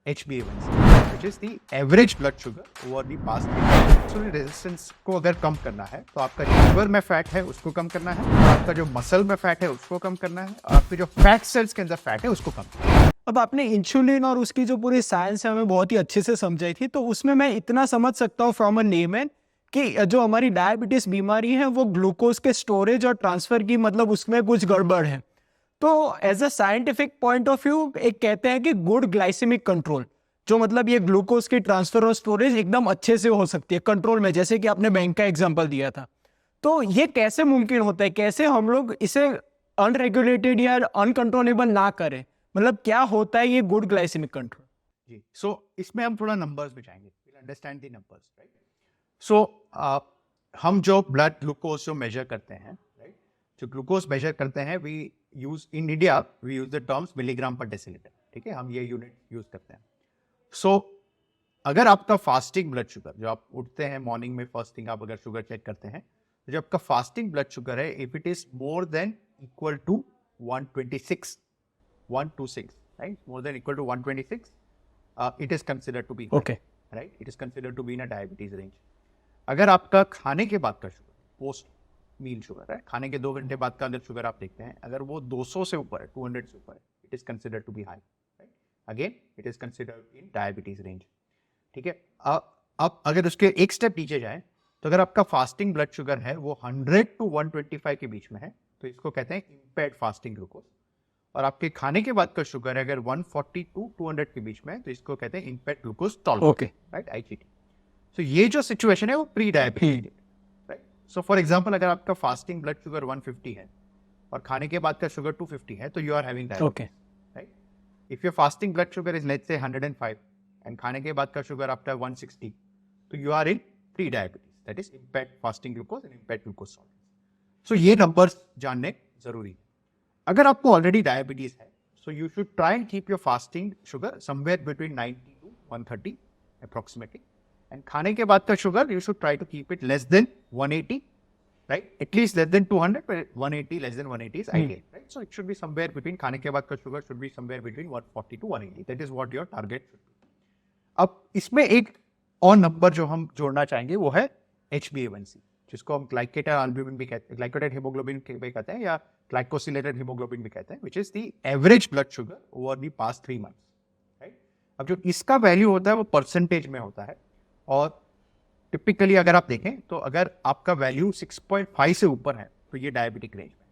HbA1c, which is the average blood sugar over the past 3 months. Insulin resistance को अगर कम करना है तो आपका जो लिवर में फैट है उसको कम करना है, और आपका जो मसल में फैट है उसको कम करना है, और आपके जो फैट सेल्स के अंदर फैट है उसको कम करना है। अब आपने इंसुलिन और उसकी जो पूरी साइंस है हमें बहुत ही अच्छे से समझाई थी, तो उसमें मैं इतना समझ सकता हूँ फ्रॉम अ नेम कि जो हमारी डायबिटीज बीमारी है वो ग्लूकोज के स्टोरेज और ट्रांसफर की मतलब उसमें कुछ गड़बड़ है। तो as a scientific point of view एक कहते हैं कि गुड ग्लाइसेमिक कंट्रोल, जो मतलब ये ग्लूकोज की ट्रांसफर और स्टोरेज एकदम अच्छे से हो सकती है कंट्रोल में, जैसे कि आपने बैंक का एग्जांपल दिया था। तो ये कैसे मुमकिन होता है, कैसे हम लोग इसे अनरेगुलेटेड या अनकंट्रोलेबल ना करें, मतलब क्या होता है ये गुड ग्लाइसेमिक कंट्रोल? जी, सो इसमें हम थोड़ा नंबर्स में जाएंगे, अंडरस्टैंड द नंबर्स, राइट। सो हम जो ब्लड ग्लूकोज जो मेजर करते हैं, राइट, जो ग्लूकोज मेजर करते हैं, we use in India we use the terms milligram per decilitre, ठीक है, हम ये यूनिट यूज करते हैं। सो अगर आपका फास्टिंग ब्लड शुगर, जो आप उठते हैं मॉर्निंग में फर्स्ट थिंग आप अगर शुगर चेक करते हैं, तो जो आपका फास्टिंग ब्लड शुगर है, if it is more than equal to 126, right, more than equal to 126, it is considered to be high, Okay. right, it is considered to be in a diabetes range. अगर आपका खाने के बाद का sugar, post मील sugar है, खाने के 2 घंटे बाद का अगर शुगर आप देखते हैं, अगर वो 200 से ऊपर है, 200 से ऊपर है, it is considered to be high, right, again it is considered in diabetes range, ठीक है। अब अगर उसके एक स्टेप नीचे जाए, तो अगर आपका फास्टिंग ब्लड शुगर है वो 100 टू 125 के बीच में है, तो इसको कहते हैं इम्पेयर्ड फास्टिंग ग्लूकोज। और आपके खाने के बाद का शुगर अगर 140 टू 200 के बीच में है, तो इसको कहते हैं impaired glucose tolerance, Okay. Right, IGT। सो ये जो सिचुएशन है वो pre diabetes, right. So for example अगर आपका फास्टिंग ब्लड शुगर 150 है और खाने के बाद का शुगर 250 है, तो you are having diabetes, Okay. Right. If your fasting blood sugar is let's say 105 and खाने के बाद का शुगर आफ्टर 160, तो you are in pre diabetes, that is impaired fasting glucose and impaired glucose tolerance. So ये numbers जानने जरूरी है। अगर आपको ऑलरेडी डायबिटीज है, so you should try and keep your fasting sugar somewhere between 90 to 130 approximately, and खाने के बाद का sugar you should try to keep it less than 180, right, at least less than 200, but 180, less than 180 is ideal, right? So it should be somewhere between, खाने के बाद का sugar should be somewhere between 140 to 180, that is what your target should be. अब इसमें एक और number जो हम जोड़ना चाहेंगे वो है HbA1c, जिसको हम ग्लाइकेटेड एल्ब्यूमिन भी कहते हैं, ग्लाइकेटेड हीमोग्लोबिन भी कहते हैं, या ग्लाइकोसिलेटेड हीमोग्लोबिन भी कहते हैं, which is the average blood sugar over the past 3 months, right? अब जो इसका वैल्यू होता है वो परसेंटेज में होता है, और टिपिकली अगर आप देखें तो अगर आपका वैल्यू 6.5 से ऊपर है तो ये डायबिटिक रेंज में,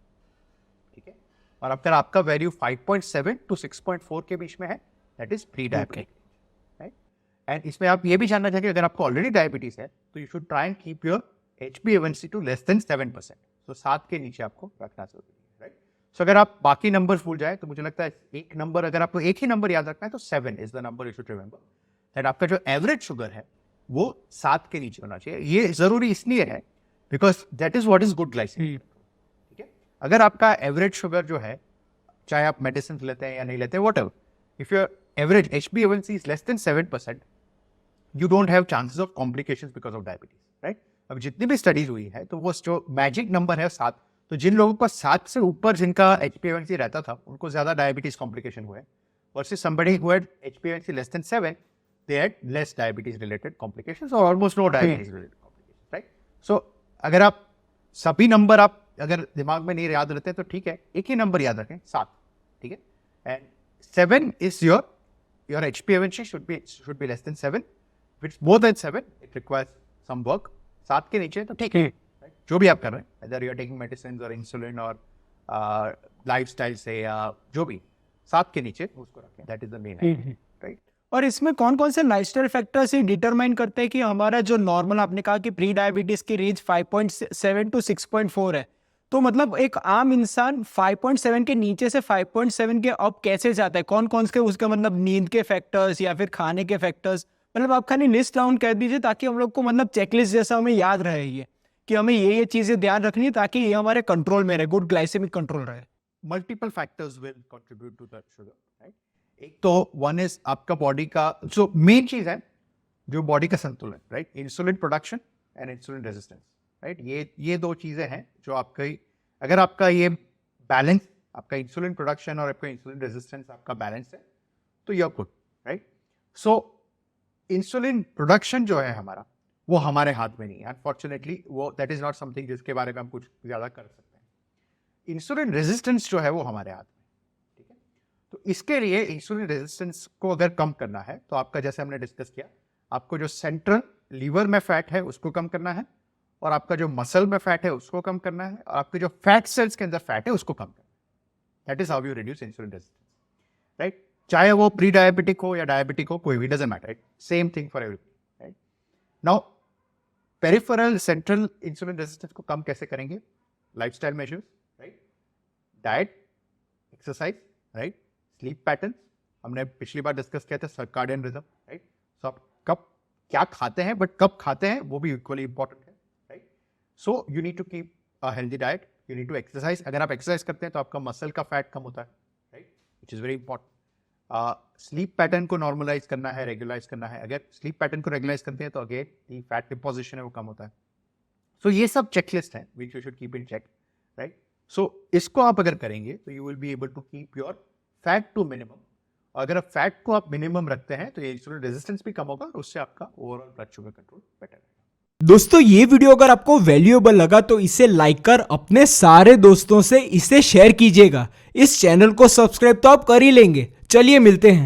ठीक है, और अगर आपका वैल्यू 5.7 टू 6.4 के बीच में है, that is pre diabetic, right. And इसमें आप ये भी जानना चाहिए, अगर आपको ऑलरेडी डायबिटीज है तो you should try and keep your HbA1c to less than 7%, तो 7 के नीचे आपको रखना जरूरी है, राइट। सो अगर आप बाकी नंबर भूल जाए तो मुझे लगता है एक नंबर, अगर आपको एक ही नंबर याद रखना है तो 7 is the number you should remember, that आपका जो एवरेज शुगर है वो 7 के नीचे होना चाहिए। ये जरूरी इसलिए है because that is what is good glycemic, ठीक है। अगर आपका एवरेज शुगर जो है, चाहे आप मेडिसिन लेते हैं या नहीं लेते, what ever, if your average HbA1c is less than 7%, you don't have chances of complications because of diabetes, right. अब जितनी भी स्टडीज हुई है तो वो जो मैजिक नंबर है 7, तो जिन लोगों का 7 से ऊपर जिनका HbA1c रहता था उनको ज्यादा डायबिटीज कॉम्प्लिकेशन हुए, versus somebody who had HbA1c less than 7, they had less diabetes related complications or almost no diabetes related complications, right? So अगर आप सभी नंबर आप अगर दिमाग में नहीं याद रहते तो ठीक है, एक ही नंबर याद रखें, 7, ठीक है, and 7 is your HbA1c should be less than 7. If it's more than 7, it requires some work. 7 के नीचे तो ठीक है, right? जो भी आप कर रहे हैं, whether you are taking medicines or insulin or lifestyle से या जो भी, 7 के नीचे उसको रखें, that is the main idea, right? और इसमें कौन कौन से लाइफस्टाइल फैक्टर्स ही डिटरमाइन करते हैं कि हमारा जो नॉर्मल, आपने कहा कि प्री डायबिटीज की रेंज 5.7 टू 6.4 है, तो मतलब एक आम इंसान 5.7 के नीचे से 5.7 के अब कैसे जाता है, कौन कौन से उसके मतलब नींद के फैक्टर्स या फिर खाने के फैक्टर्स, मतलब आप खाली लिस्ट डाउन कर दीजिए ताकि हम लोग को मतलब चेकलिस्ट जैसा हमें याद रहे ये कि हमें ये चीजें ध्यान रखनी है ताकि ये हमारे कंट्रोल में रहे, गुड ग्लाइसेमिक कंट्रोल रहे। Multiple factors will contribute to the sugar, right. एक तो वन इज आपका बॉडी का, जो मेन चीज है जो बॉडी का संतुलन, right, insulin production and insulin resistance, right, ये 2 चीजें हैं जो आपका, अगर आपका ये बैलेंस, आपका इंसुलिन प्रोडक्शन और आपका इंसुलिन रेजिस्टेंस आपका बैलेंस है, तो you are good, right. So insulin production जो है हमारा, वो हमारे हाथ में नहीं है अनफॉर्चुनेटली। वो दैट इज नॉट समथिंग जिसके बारे में हम कुछ ज़्यादा कर सकते हैं। इंसुलिन रेजिस्टेंस जो है वो हमारे हाथ में, ठीक है। तो इसके लिए इंसुलिन रेजिस्टेंस को अगर कम करना है तो आपका, जैसे हमने डिस्कस किया, आपको जो सेंट्रल लीवर में फैट है उसको कम करना है, और आपका जो मसल में फैट है उसको कम करना है, और आपके जो फैट सेल्स के अंदर फैट है उसको कम करना है। That is how you reduce insulin resistance, right. चाहे वो प्री डायबिटिक हो या डायबिटिक हो, कोई भी doesn't matter, right. Same thing for everybody, right. Now peripheral central insulin resistance को कम कैसे करेंगे? Lifestyle measures, right, diet, exercise, right, sleep pattern. हमने पिछली बार डिस्कस किया था सर्काडियन रिदम, राइट। सो आप कब क्या खाते हैं, बट कब खाते हैं वो भी इक्वली इंपॉर्टेंट है, right. So you need to keep a healthy diet, you need to exercise. अगर आप एक्सरसाइज करते हैं तो आपका मसल का फैट कम होता है, right, which is very important. Sleep pattern को नॉर्मलाइज करना है, रेगुलराइज करना है। अगर स्लीप पैटर्न को रेगुलराइज करते हैं तो अगेन दी फैट डिपोजिशन है वो कम होता है। सो ये सब चेकलिस्ट है which you should keep in check, right. So इसको आप अगर करेंगे तो you will be able to keep your fat to minimum. अगर आप फैट को आप मिनिमम रखते हैं तो ये इंसुलिन रेजिस्टेंस भी कम होगा और उससे आपका overall blood sugar control better है। दोस्तों ये वीडियो अगर आपको वैल्यूएबल लगा तो इसे लाइक कर अपने सारे दोस्तों से इसे शेयर कीजिएगा। इस चैनल को सब्सक्राइब तो आप कर ही लेंगे। चलिए मिलते हैं।